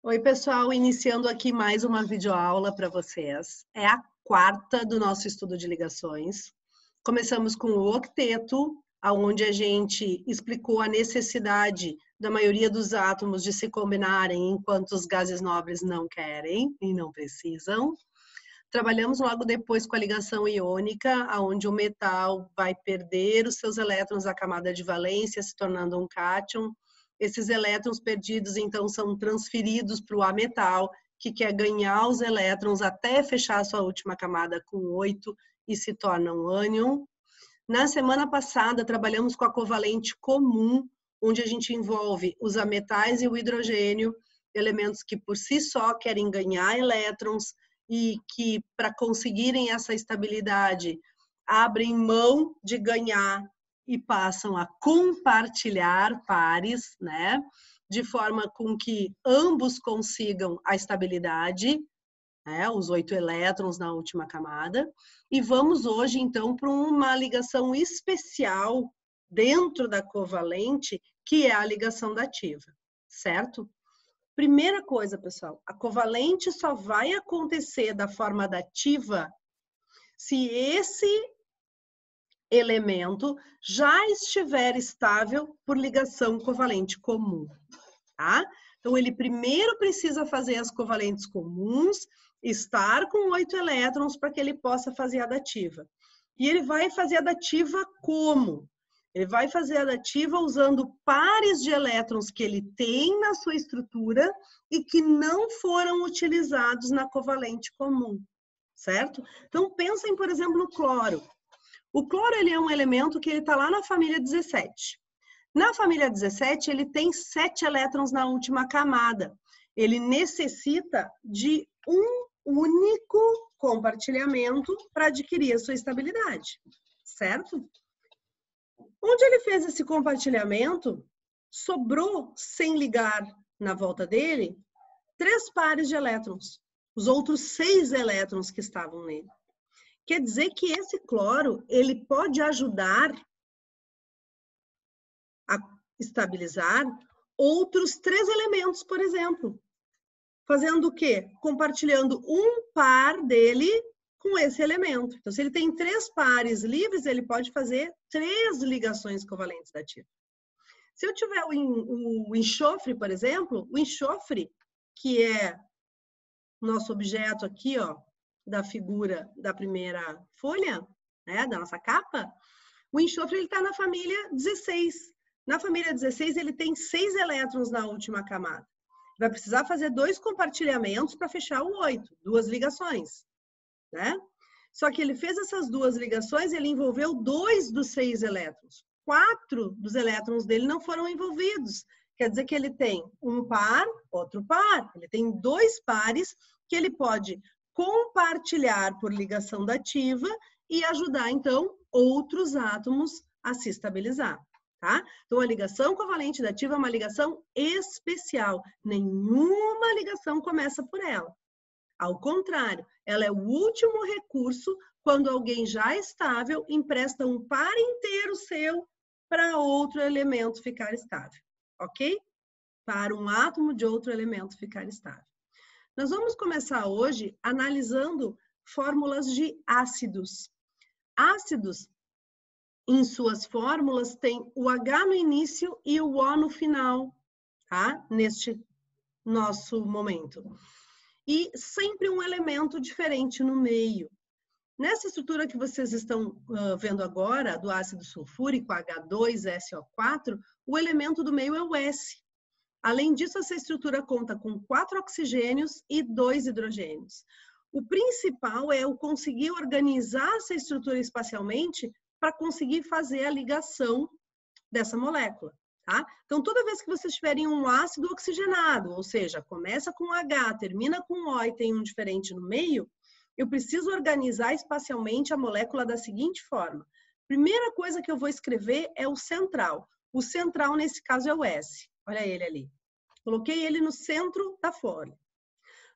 Oi, pessoal, iniciando aqui mais uma videoaula para vocês. É a quarta do nosso estudo de ligações. Começamos com o octeto, onde a gente explicou a necessidade da maioria dos átomos de se combinarem enquanto os gases nobres não querem e não precisam. Trabalhamos logo depois com a ligação iônica, onde o metal vai perder os seus elétrons da camada de valência, se tornando um cátion. Esses elétrons perdidos, então, são transferidos para o ametal, que quer ganhar os elétrons até fechar a sua última camada com 8 e se torna um ânion. Na semana passada, trabalhamos com a covalente comum, onde a gente envolve os ametais e o hidrogênio, elementos que por si só querem ganhar elétrons e que, para conseguirem essa estabilidade, abrem mão de ganhar e passam a compartilhar pares, né? De forma com que ambos consigam a estabilidade, né? Os 8 elétrons na última camada. E vamos hoje, então, para uma ligação especial dentro da covalente, que é a ligação dativa, certo? Primeira coisa, pessoal, a covalente só vai acontecer da forma dativa se esse elemento já estiver estável por ligação covalente comum, tá? Então, ele primeiro precisa fazer as covalentes comuns, estar com 8 elétrons para que ele possa fazer a dativa. E ele vai fazer a dativa como? Ele vai fazer a dativa usando pares de elétrons que ele tem na sua estrutura e que não foram utilizados na covalente comum, certo? Então, pensem, por exemplo, no cloro. O cloro ele é um elemento que ele está lá na família 17. Na família 17, ele tem 7 elétrons na última camada. Ele necessita de um único compartilhamento para adquirir a sua estabilidade, certo? Onde ele fez esse compartilhamento, sobrou, sem ligar na volta dele, 3 pares de elétrons. Os outros 6 elétrons que estavam nele. Quer dizer que esse cloro, ele pode ajudar a estabilizar outros 3 elementos, por exemplo. Fazendo o quê? Compartilhando um par dele com esse elemento. Então, se ele tem 3 pares livres, ele pode fazer 3 ligações covalentes dativas. Se eu tiver o enxofre, por exemplo, o enxofre, que é nosso objeto aqui, ó, da figura da primeira folha, né, da nossa capa, o enxofre está na família 16. Na família 16, ele tem 6 elétrons na última camada. Vai precisar fazer 2 compartilhamentos para fechar o 8, 2 ligações, né? Só que ele fez essas 2 ligações, ele envolveu 2 dos 6 elétrons. 4 dos elétrons dele não foram envolvidos. Quer dizer que ele tem um par, outro par. Ele tem 2 pares que ele pode compartilhar por ligação dativa e ajudar, então, outros átomos a se estabilizar, tá? Então, a ligação covalente dativa é uma ligação especial. Nenhuma ligação começa por ela. Ao contrário, ela é o último recurso quando alguém já estável empresta um par inteiro seu para outro elemento ficar estável, ok? Para um átomo de outro elemento ficar estável. Nós vamos começar hoje analisando fórmulas de ácidos. Ácidos, em suas fórmulas, têm o H no início e o O no final, tá? Neste nosso momento. E sempre um elemento diferente no meio. Nessa estrutura que vocês estão vendo agora, do ácido sulfúrico, H2SO4, o elemento do meio é o S. Além disso, essa estrutura conta com 4 oxigênios e 2 hidrogênios. O principal é o conseguir organizar essa estrutura espacialmente para conseguir fazer a ligação dessa molécula, tá? Então, toda vez que vocês tiverem um ácido oxigenado, ou seja, começa com H, termina com O e tem um diferente no meio, eu preciso organizar espacialmente a molécula da seguinte forma. Primeira coisa que eu vou escrever é o central. O central, nesse caso, é o S. Olha ele ali. Coloquei ele no centro da folha.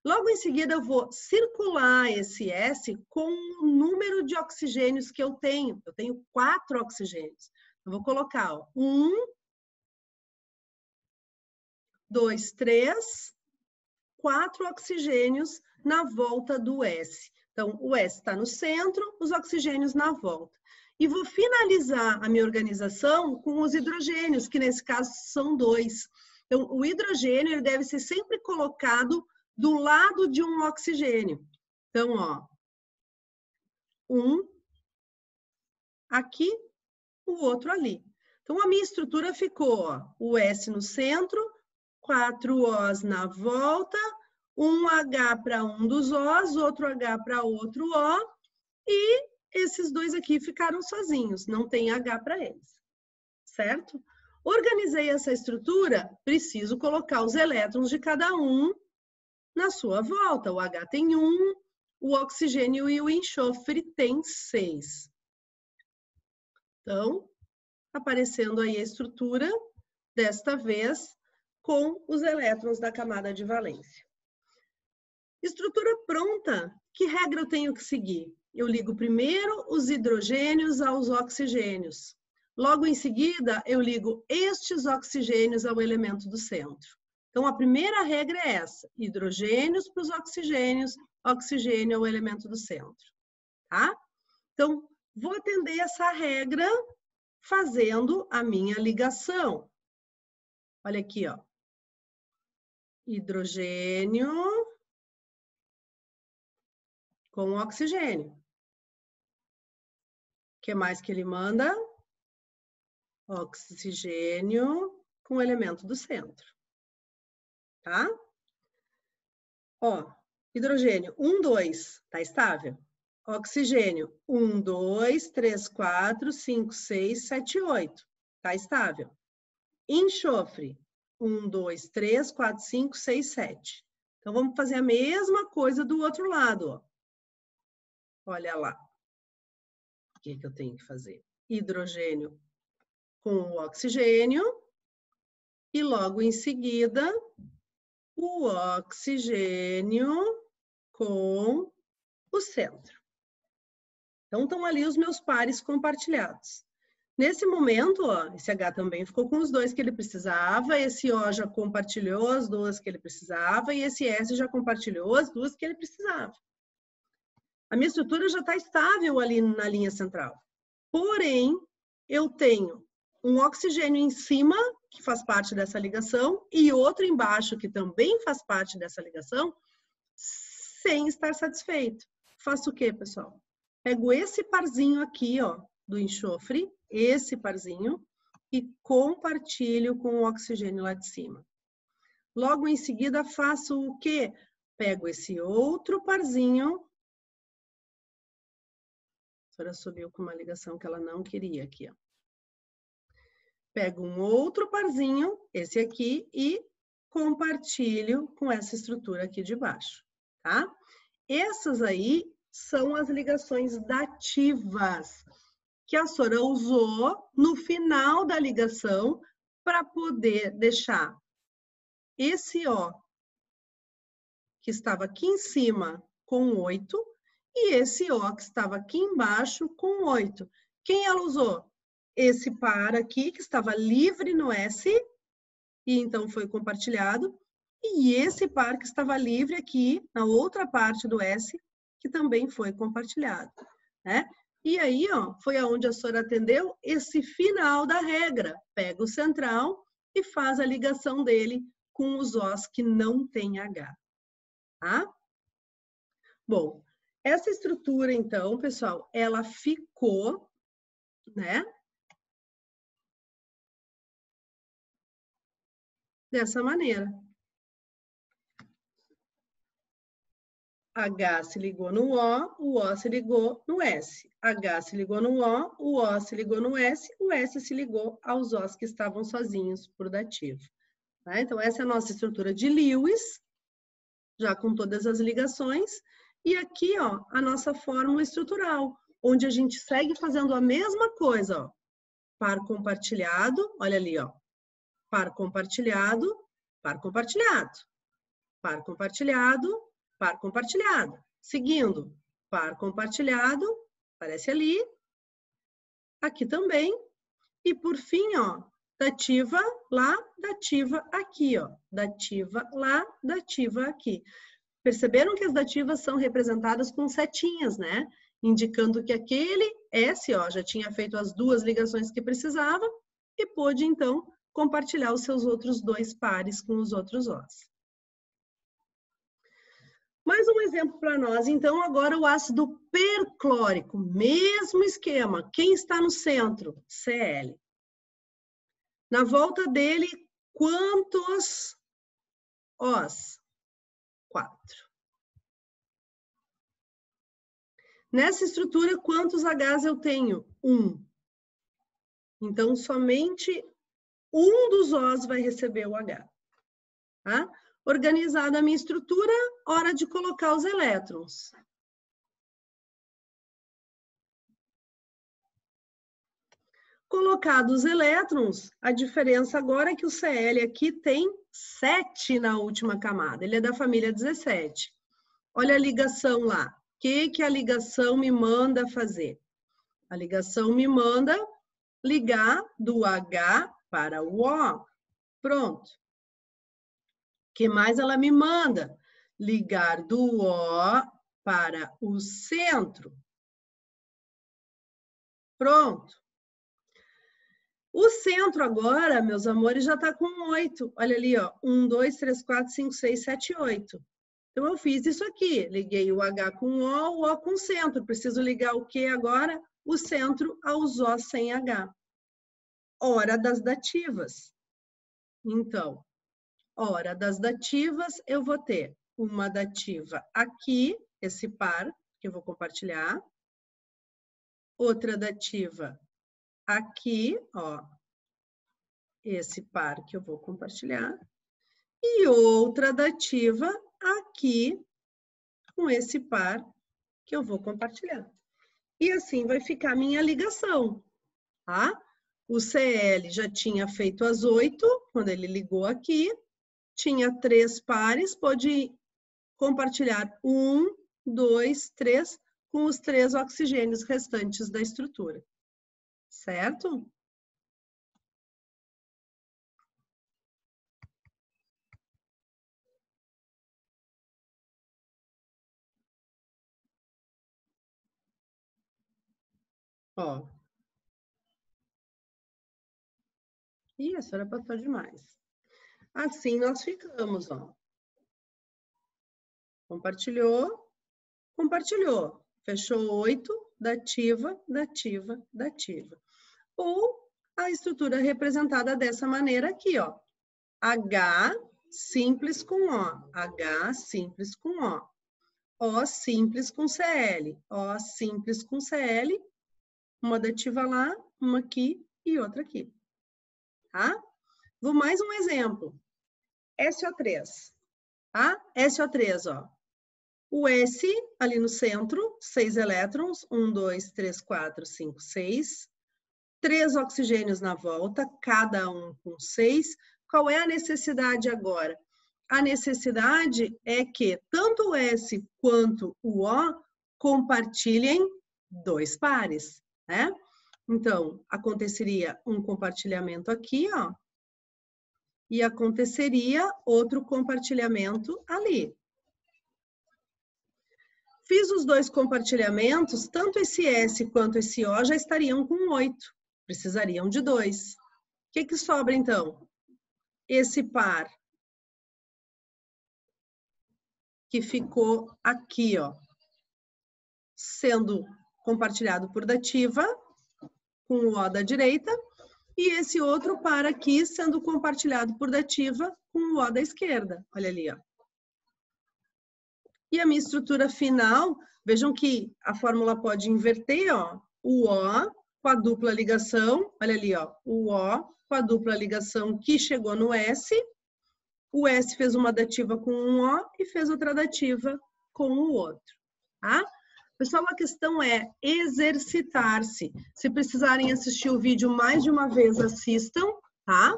Logo em seguida, eu vou circular esse S com o número de oxigênios que eu tenho. Eu tenho 4 oxigênios. Eu vou colocar, ó, 1, 2, 3, 4 oxigênios na volta do S. Então, o S está no centro, os oxigênios na volta. E vou finalizar a minha organização com os hidrogênios, que nesse caso são 2. Então, o hidrogênio ele deve ser sempre colocado do lado de um oxigênio. Então, ó, um aqui, o outro ali. Então, a minha estrutura ficou, ó, o S no centro, 4 Os na volta, um H para um dos Os, outro H para outro O, e esses 2 aqui ficaram sozinhos, não tem H para eles, certo? Organizei essa estrutura, preciso colocar os elétrons de cada um na sua volta. O H tem 1, o oxigênio e o enxofre tem 6. Então, aparecendo aí a estrutura, desta vez, com os elétrons da camada de valência. Estrutura pronta. Que regra eu tenho que seguir? Eu ligo primeiro os hidrogênios aos oxigênios. Logo em seguida, eu ligo estes oxigênios ao elemento do centro. Então, a primeira regra é essa. Hidrogênios para os oxigênios, oxigênio ao elemento do centro. Tá? Então, vou atender essa regra fazendo a minha ligação. Olha aqui, ó. Hidrogênio com oxigênio. O que mais que ele manda? Oxigênio com o elemento do centro. Tá? Ó, hidrogênio 1, 2, tá estável? Oxigênio 1, 2, 3, 4, 5, 6, 7, 8, tá estável? Enxofre 1, 2, 3, 4, 5, 6, 7. Então, vamos fazer a mesma coisa do outro lado, ó. Olha lá. O que eu tenho que fazer? Hidrogênio com o oxigênio e logo em seguida o oxigênio com o centro. Então, estão ali os meus pares compartilhados. Nesse momento, ó, esse H também ficou com os 2 que ele precisava, esse O já compartilhou as 2 que ele precisava e esse S já compartilhou as 2 que ele precisava. A minha estrutura já está estável ali na linha central. Porém, eu tenho um oxigênio em cima, que faz parte dessa ligação, e outro embaixo, que também faz parte dessa ligação, sem estar satisfeito. Faço o quê, pessoal? Pego esse parzinho aqui, ó, do enxofre, esse parzinho, e compartilho com o oxigênio lá de cima. Logo em seguida, faço o quê? Pego esse outro parzinho. A senhora subiu com uma ligação que ela não queria aqui, ó. Pego um outro parzinho, esse aqui, e compartilho com essa estrutura aqui de baixo, tá? Essas aí são as ligações dativas que a Sora usou no final da ligação para poder deixar esse O que estava aqui em cima com 8 e esse O que estava aqui embaixo com 8. Quem ela usou? Esse par aqui que estava livre no S e então foi compartilhado e esse par que estava livre aqui na outra parte do S que também foi compartilhado, né? E aí, ó, foi aonde a Sora atendeu esse final da regra. Pega o central e faz a ligação dele com os Os que não tem H, tá? Bom, essa estrutura, então, pessoal, ela ficou, né? Dessa maneira. H se ligou no o O se ligou no S. H se ligou no o O se ligou no S, o S se ligou aos Os que estavam sozinhos por dativo. Tá? Então, essa é a nossa estrutura de Lewis, já com todas as ligações. E aqui, ó, a nossa fórmula estrutural, onde a gente segue fazendo a mesma coisa, ó. Par compartilhado, olha ali, ó. Par compartilhado, par compartilhado. Par compartilhado, par compartilhado. Seguindo, par compartilhado, aparece ali. Aqui também. E por fim, ó, dativa lá, dativa aqui, ó. Dativa lá, dativa aqui. Perceberam que as dativas são representadas com setinhas, né? Indicando que aquele S, ó, já tinha feito as duas ligações que precisava e pôde, então, compartilhar os seus outros dois pares com os outros Os. Mais um exemplo para nós, então, agora o ácido perclórico, mesmo esquema. Quem está no centro? Cl. Na volta dele, quantos Os? 4. Nessa estrutura, quantos Hs eu tenho? 1. Então, somente um dos Os vai receber o H. Tá? Organizada a minha estrutura, hora de colocar os elétrons. Colocados os elétrons, a diferença agora é que o Cl aqui tem 7 na última camada. Ele é da família 17. Olha a ligação lá. O que a ligação me manda fazer? A ligação me manda ligar do H para o O. Pronto. O que mais ela me manda? Ligar do O para o centro. Pronto. O centro agora, meus amores, já está com 8. Olha ali, ó. 1, 2, 3, 4, 5, 6, 7, 8. Então, eu fiz isso aqui. Liguei o H com o O com o centro. Preciso ligar o que agora? O centro aos O sem H. Hora das dativas. Então, hora das dativas, eu vou ter uma dativa aqui, esse par, que eu vou compartilhar. Outra dativa aqui, ó, esse par que eu vou compartilhar. E outra dativa aqui, com esse par que eu vou compartilhar. E assim vai ficar a minha ligação, tá? O Cl já tinha feito as 8, quando ele ligou aqui. Tinha 3 pares, pode compartilhar 1, 2, 3, com os 3 oxigênios restantes da estrutura. Certo? Ó. Ih, a senhora passou demais. Assim nós ficamos, ó. Compartilhou, compartilhou. Fechou 8, dativa, dativa, dativa. Ou a estrutura representada dessa maneira aqui, ó. H simples com O, H simples com O. O simples com Cl, O simples com Cl, uma dativa lá, uma aqui e outra aqui. Tá? Vou mais um exemplo. SO3, tá? SO3, ó. O S ali no centro, 6 elétrons, 1, 2, 3, 4, 5, 6. 3 oxigênios na volta, cada um com 6. Qual é a necessidade agora? A necessidade é que tanto o S quanto o O compartilhem 2 pares, né? Então, aconteceria um compartilhamento aqui, ó, e aconteceria outro compartilhamento ali. Fiz os 2 compartilhamentos, tanto esse S quanto esse O já estariam com 8, precisariam de 2. O que sobra, então? Esse par que ficou aqui, ó, sendo compartilhado por dativa, com o O da direita, e esse outro par aqui sendo compartilhado por dativa com o O da esquerda. Olha ali, ó. E a minha estrutura final, vejam que a fórmula pode inverter, ó, o O com a dupla ligação, olha ali, ó, o O com a dupla ligação que chegou no S, o S fez uma dativa com um O e fez outra dativa com o outro, tá? Pessoal, a questão é exercitar-se. Se precisarem assistir o vídeo mais de uma vez, assistam, tá?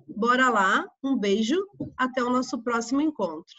Bora lá, um beijo, até o nosso próximo encontro.